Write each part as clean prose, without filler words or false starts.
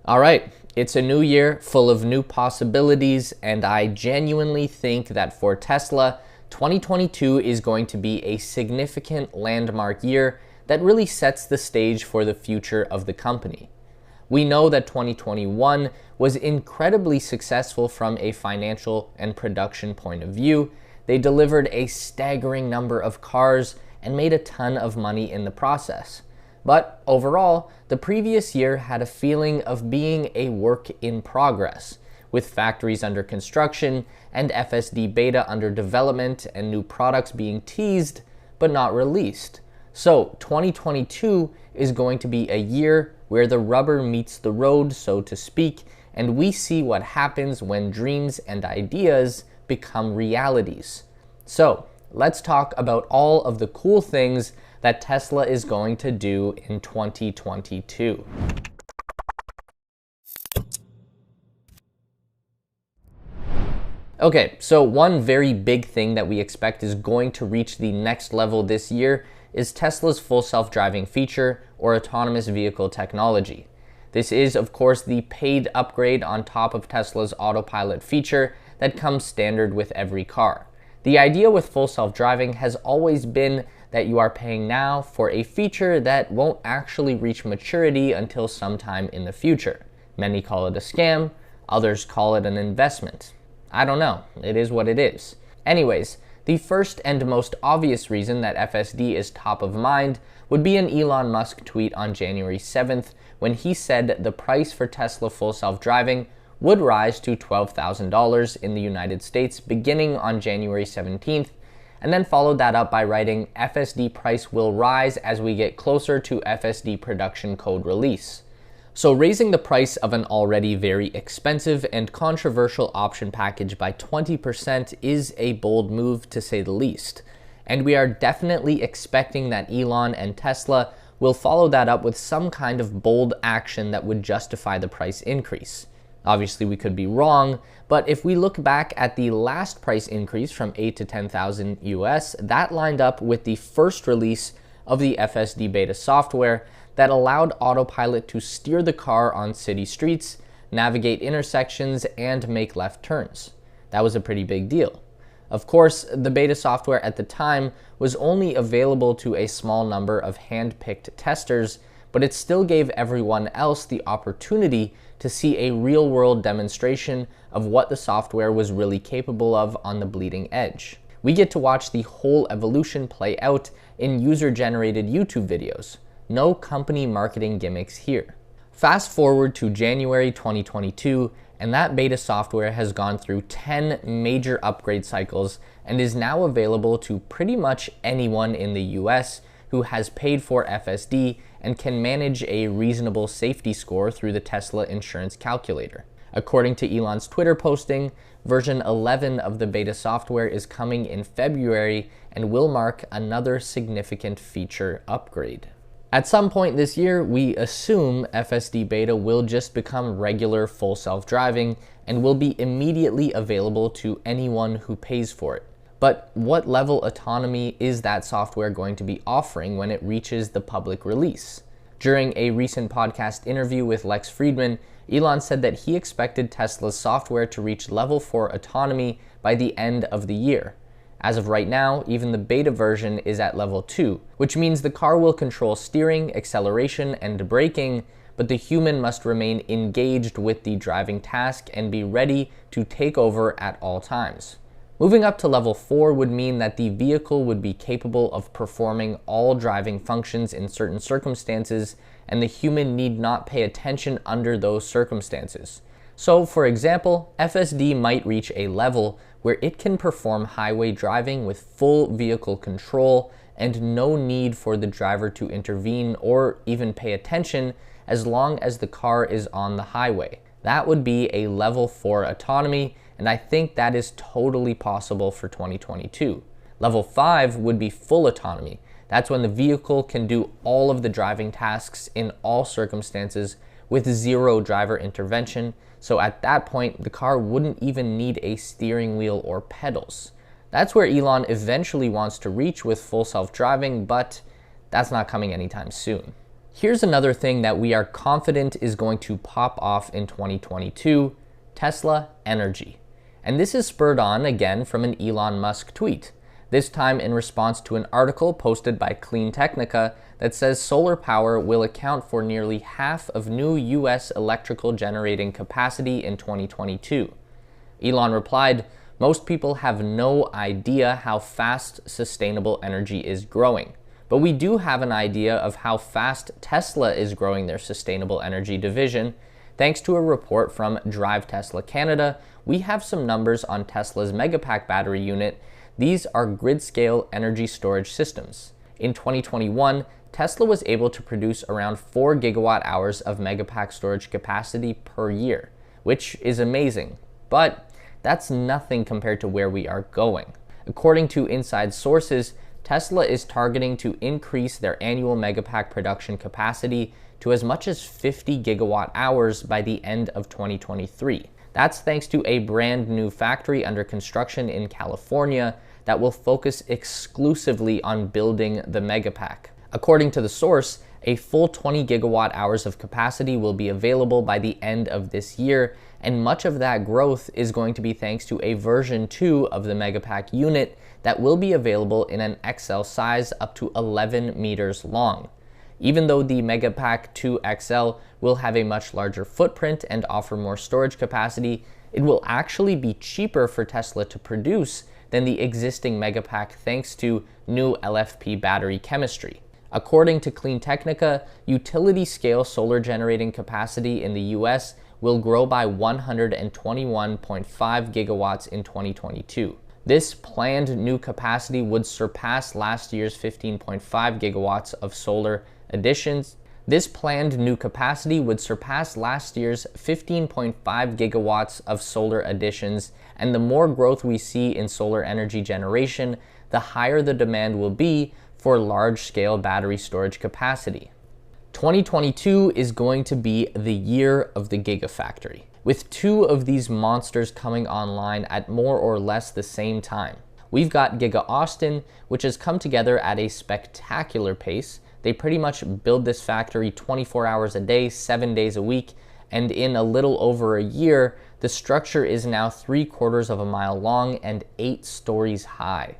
All right, it's a new year full of new possibilities, and I genuinely think that for Tesla, 2022 is going to be a significant landmark year that really sets the stage for the future of the company. We know that 2021 was incredibly successful from a financial and production point of view. They delivered a staggering number of cars and made a ton of money in the process. But overall, the previous year had a feeling of being a work in progress, with factories under construction and FSD Beta under development and new products being teased but not released. So 2022 is going to be a year where the rubber meets the road, so to speak, and we see what happens when dreams and ideas become realities. So let's talk about all of the cool things that Tesla is going to do in 2022. Okay, so one very big thing that we expect is going to reach the next level this year is Tesla's full self-driving feature or autonomous vehicle technology. This is, of course, the paid upgrade on top of Tesla's autopilot feature that comes standard with every car. The idea with full self-driving has always been that you are paying now for a feature that won't actually reach maturity until sometime in the future. Many call it a scam, others call it an investment. I don't know, it is what it is. Anyways, the first and most obvious reason that FSD is top of mind would be an Elon Musk tweet on January 7th when he said the price for Tesla full self-driving would rise to $12,000 in the United States beginning on January 17th, and then followed that up by writing, FSD price will rise as we get closer to FSD production code release. So raising the price of an already very expensive and controversial option package by 20% is a bold move to say the least. And we are definitely expecting that Elon and Tesla will follow that up with some kind of bold action that would justify the price increase. Obviously, we could be wrong, but if we look back at the last price increase from 8 to 10,000 US, that lined up with the first release of the FSD Beta software that allowed autopilot to steer the car on city streets, navigate intersections, and make left turns. That was a pretty big deal. Of course, the beta software at the time was only available to a small number of hand-picked testers, but it still gave everyone else the opportunity to see a real-world demonstration of what the software was really capable of on the bleeding edge. We get to watch the whole evolution play out in user-generated YouTube videos. No company marketing gimmicks here. Fast forward to January 2022, and that beta software has gone through 10 major upgrade cycles and is now available to pretty much anyone in the US who has paid for FSD and can manage a reasonable safety score through the Tesla insurance calculator. According to Elon's Twitter posting, version 11 of the beta software is coming in February and will mark another significant feature upgrade. At some point this year, we assume FSD Beta will just become regular full self-driving and will be immediately available to anyone who pays for it. But what level autonomy is that software going to be offering when it reaches the public release? During a recent podcast interview with Lex Fridman, Elon said that he expected Tesla's software to reach level 4 autonomy by the end of the year. As of right now, even the beta version is at level 2, which means the car will control steering, acceleration, and braking, but the human must remain engaged with the driving task and be ready to take over at all times. Moving up to level 4 would mean that the vehicle would be capable of performing all driving functions in certain circumstances, and the human need not pay attention under those circumstances. So, for example, FSD might reach a level where it can perform highway driving with full vehicle control and no need for the driver to intervene or even pay attention as long as the car is on the highway. That would be a level 4 autonomy, and I think that is totally possible for 2022. Level 5 would be full autonomy. That's when the vehicle can do all of the driving tasks in all circumstances with zero driver intervention. So at that point, the car wouldn't even need a steering wheel or pedals. That's where Elon eventually wants to reach with full self-driving, but that's not coming anytime soon. Here's another thing that we are confident is going to pop off in 2022, Tesla Energy. And this is spurred on again from an Elon Musk tweet, this time in response to an article posted by Clean Technica that says solar power will account for nearly half of new US electrical generating capacity in 2022. Elon replied, "Most people have no idea how fast sustainable energy is growing. But we do have an idea of how fast Tesla is growing their sustainable energy division. Thanks to a report from Drive Tesla Canada, we have some numbers on Tesla's Megapack battery unit. These are grid-scale energy storage systems. In 2021, Tesla was able to produce around 4 gigawatt hours of Megapack storage capacity per year, which is amazing. But that's nothing compared to where we are going. According to inside sources, Tesla is targeting to increase their annual Megapack production capacity to as much as 50 gigawatt hours by the end of 2023. That's thanks to a brand new factory under construction in California that will focus exclusively on building the Megapack. According to the source, a full 20 gigawatt hours of capacity will be available by the end of this year, and much of that growth is going to be thanks to a version 2 of the Megapack unit that will be available in an XL size up to 11 meters long. Even though the Megapack 2 XL will have a much larger footprint and offer more storage capacity, it will actually be cheaper for Tesla to produce than the existing Megapack thanks to new LFP battery chemistry. According to Clean Technica, utility-scale solar generating capacity in the US will grow by 121.5 gigawatts in 2022. This planned new capacity would surpass last year's 15.5 gigawatts of solar additions. This planned new capacity would surpass last year's 15.5 gigawatts of solar additions, and the more growth we see in solar energy generation, the higher the demand will be for large-scale battery storage capacity. 2022 is going to be the year of the Gigafactory, with 2 of these monsters coming online at more or less the same time. We've got Giga Austin, which has come together at a spectacular pace. They pretty much build this factory 24 hours a day, 7 days a week, and in a little over a year, the structure is now 3/4 of a mile long and 8 stories high.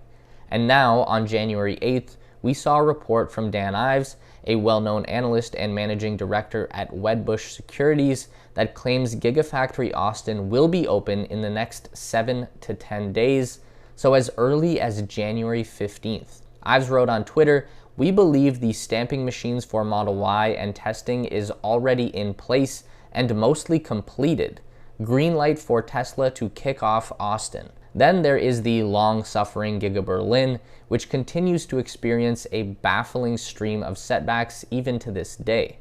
And now, on January 8th, we saw a report from Dan Ives, a well-known analyst and managing director at Wedbush Securities, that claims Gigafactory Austin will be open in the next 7 to 10 days, so as early as January 15th. Ives wrote on Twitter, "We believe the stamping machines for Model Y and testing is already in place and mostly completed. Green light for Tesla to kick off Austin." Then there is the long-suffering Giga Berlin, which continues to experience a baffling stream of setbacks even to this day.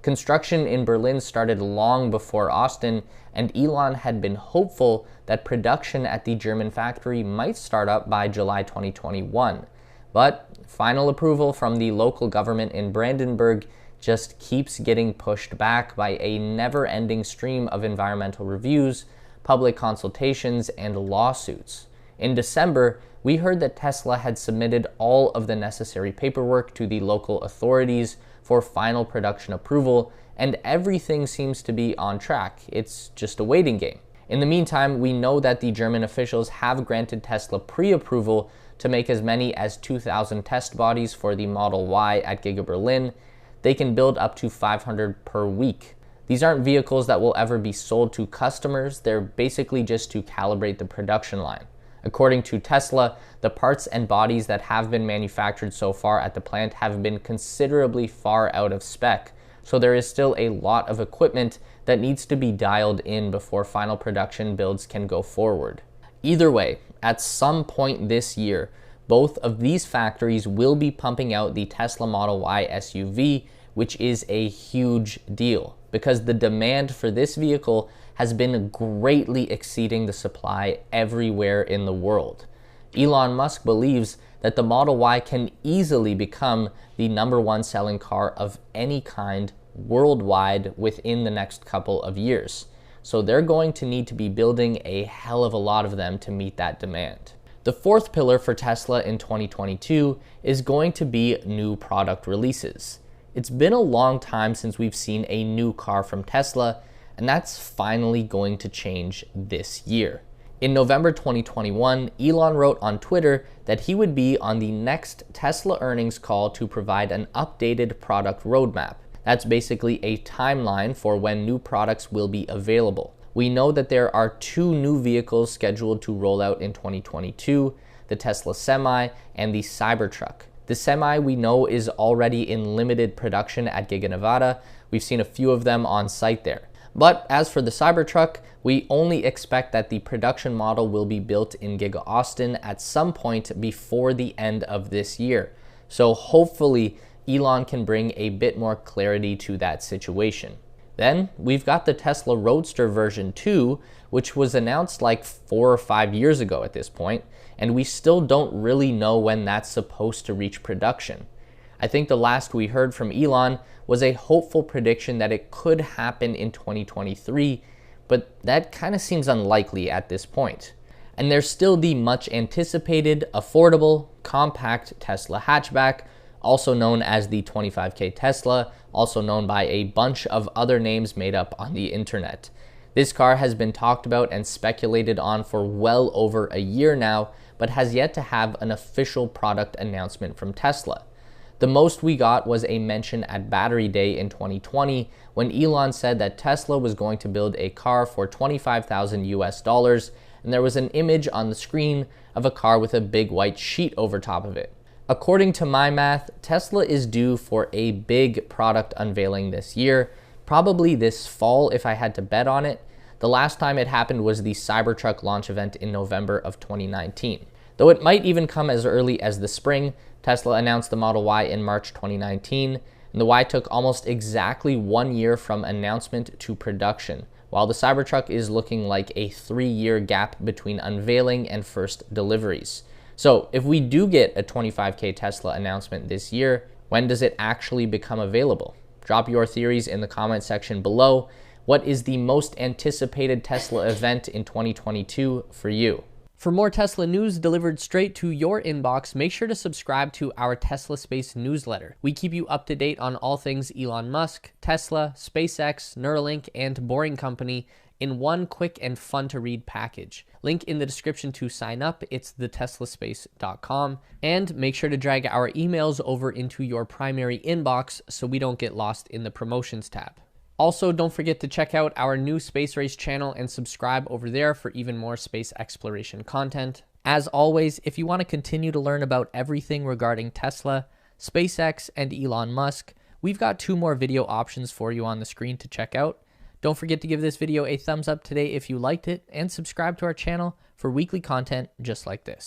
Construction in Berlin started long before Austin, and Elon had been hopeful that production at the German factory might start up by July 2021. But final approval from the local government in Brandenburg just keeps getting pushed back by a never-ending stream of environmental reviews, public consultations, and lawsuits. In December, we heard that Tesla had submitted all of the necessary paperwork to the local authorities for final production approval, and everything seems to be on track. It's just a waiting game. In the meantime, we know that the German officials have granted Tesla pre-approval to make as many as 2,000 test bodies for the Model Y at Giga Berlin. They can build up to 500 per week. These aren't vehicles that will ever be sold to customers. They're basically just to calibrate the production line. According to Tesla, the parts and bodies that have been manufactured so far at the plant have been considerably far out of spec, so there is still a lot of equipment that needs to be dialed in before final production builds can go forward. Either way, at some point this year, both of these factories will be pumping out the Tesla Model Y SUV, which is a huge deal because the demand for this vehicle has been greatly exceeding the supply everywhere in the world. Elon Musk believes that the Model Y can easily become the #1 selling car of any kind worldwide within the next couple of years. So they're going to need to be building a hell of a lot of them to meet that demand. The fourth pillar for Tesla in 2022 is going to be new product releases. It's been a long time since we've seen a new car from Tesla, and that's finally going to change this year. In November 2021, Elon wrote on Twitter that he would be on the next Tesla earnings call to provide an updated product roadmap. That's basically a timeline for when new products will be available. We know that there are 2 new vehicles scheduled to roll out in 2022, the Tesla Semi and the Cybertruck. The Semi we know is already in limited production at Giga Nevada. We've seen a few of them on site there. But as for the Cybertruck, we only expect that the production model will be built in Giga Austin at some point before the end of this year. So hopefully Elon can bring a bit more clarity to that situation. Then we've got the Tesla Roadster version 2, which was announced like 4 or 5 years ago at this point, and we still don't really know when that's supposed to reach production. I think the last we heard from Elon was a hopeful prediction that it could happen in 2023, but that kind of seems unlikely at this point. And there's still the much anticipated, affordable, compact Tesla hatchback, also known as the 25K Tesla, also known by a bunch of other names made up on the internet. This car has been talked about and speculated on for well over a year now, but has yet to have an official product announcement from Tesla. The most we got was a mention at Battery Day in 2020 when Elon said that Tesla was going to build a car for $25,000 US, and there was an image on the screen of a car with a big white sheet over top of it. According to my math, Tesla is due for a big product unveiling this year, probably this fall if I had to bet on it. The last time it happened was the Cybertruck launch event in November of 2019. Though it might even come as early as the spring, Tesla announced the Model Y in March 2019, and the Y took almost exactly 1 year from announcement to production, while the Cybertruck is looking like a 3-year gap between unveiling and first deliveries. So if we do get a 25K Tesla announcement this year, when does it actually become available? Drop your theories in the comment section below. What is the most anticipated Tesla event in 2022 for you? For more Tesla news delivered straight to your inbox, make sure to subscribe to our Tesla Space newsletter. We keep you up to date on all things Elon Musk, Tesla, SpaceX, Neuralink, and Boring Company in one quick and fun to read package. Link in the description to sign up. It's theteslaspace.com. And make sure to drag our emails over into your primary inbox so we don't get lost in the promotions tab. Also, don't forget to check out our new Space Race channel and subscribe over there for even more space exploration content. As always, if you want to continue to learn about everything regarding Tesla, SpaceX, and Elon Musk, we've got 2 more video options for you on the screen to check out. Don't forget to give this video a thumbs up today if you liked it, and subscribe to our channel for weekly content just like this.